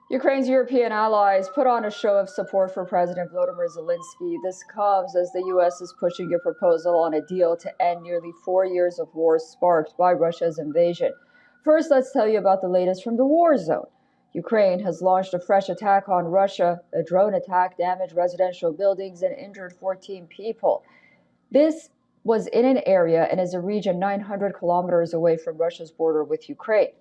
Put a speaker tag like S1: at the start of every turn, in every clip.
S1: Ukraine's European allies put on a show of support for President Volodymyr Zelensky. This comes as the U.S. is pushing a proposal on a deal to end nearly 4 years of war sparked by Russia's invasion. First, let's tell you about the latest from the war zone. Ukraine has launched a fresh attack on Russia. A drone attack damaged residential buildings and injured 14 people. This was in an area and is a region 900 kilometers away from Russia's border with Ukraine.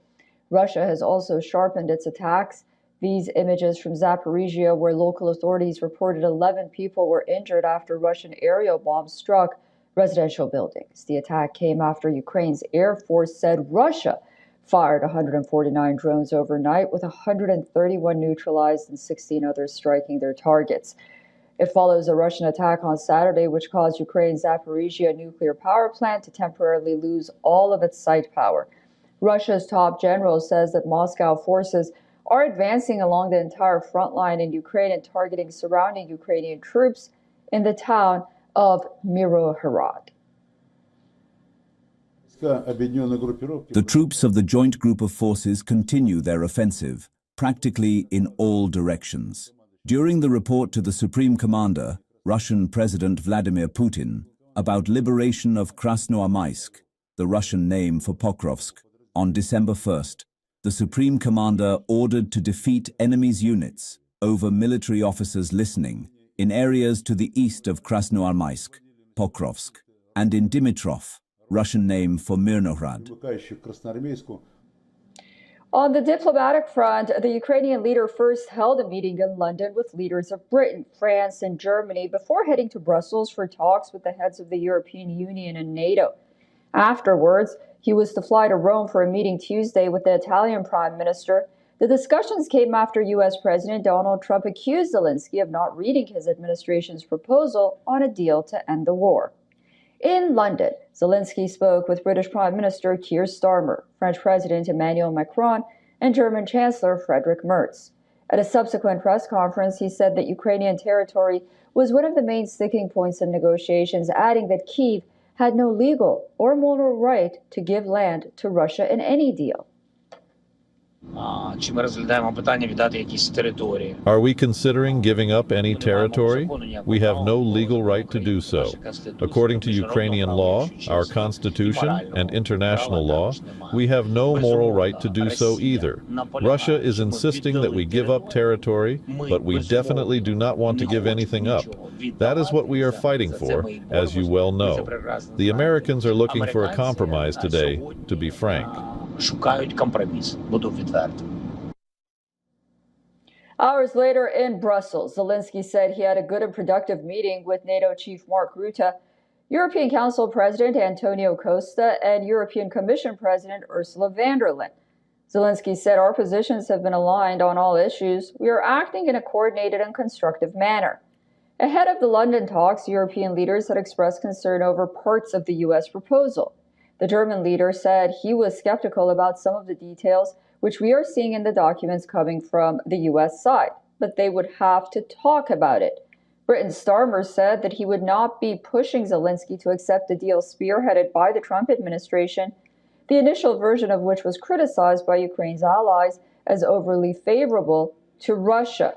S1: Russia has also sharpened its attacks. These images from Zaporizhia, where local authorities reported 11 people were injured after Russian aerial bombs struck residential buildings. The attack came after Ukraine's Air Force said Russia fired 149 drones overnight, with 131 neutralized and 16 others striking their targets. It follows a Russian attack on Saturday, which caused Ukraine's Zaporizhia nuclear power plant to temporarily lose all of its site power. Russia's top general says that Moscow forces are advancing along the entire front line in Ukraine and targeting surrounding Ukrainian troops in the town of Mirohorod.
S2: The troops of the Joint Group of Forces continue their offensive, practically in all directions. During the report to the Supreme Commander, Russian President Vladimir Putin, about liberation of Krasnoarmysk, the Russian name for Pokrovsk, on December 1st, the Supreme Commander ordered to defeat enemy's units, over military officers listening, in areas to the east of Krasnoarmysk, Pokrovsk, and in Dimitrov, Russian name for Mirnohrad.
S1: On the diplomatic front, the Ukrainian leader first held a meeting in London with leaders of Britain, France, and Germany before heading to Brussels for talks with the heads of the European Union and NATO. Afterwards, he was to fly to Rome for a meeting Tuesday with the Italian Prime Minister. The discussions came after U.S. President Donald Trump accused Zelensky of not reading his administration's proposal on a deal to end the war. In London, Zelensky spoke with British Prime Minister Keir Starmer, French President Emmanuel Macron, and German Chancellor Friedrich Merz. At a subsequent press conference, he said that Ukrainian territory was one of the main sticking points in negotiations, adding that Kyiv had no legal or moral right to give land to Russia in any deal.
S3: Are we considering giving up any territory? We have no legal right to do so. According to Ukrainian law, our constitution, and international law, we have no moral right to do so either. Russia is insisting that we give up territory, but we definitely do not want to give anything up. That is what we are fighting for, as you well know. The Americans are looking for a compromise today, to be frank.
S1: Hours later in Brussels, Zelensky said he had a good and productive meeting with NATO Chief Mark Rutte, European Council President Antonio Costa, and European Commission President Ursula von der Leyen. Zelensky said our positions have been aligned on all issues. We are acting in a coordinated and constructive manner. Ahead of the London talks, European leaders had expressed concern over parts of the U.S. proposal. The German leader said he was skeptical about some of the details, which we are seeing in the documents coming from the U.S. side, but they would have to talk about it. Britain's Starmer said that he would not be pushing Zelensky to accept a deal spearheaded by the Trump administration, the initial version of which was criticized by Ukraine's allies as overly favorable to Russia.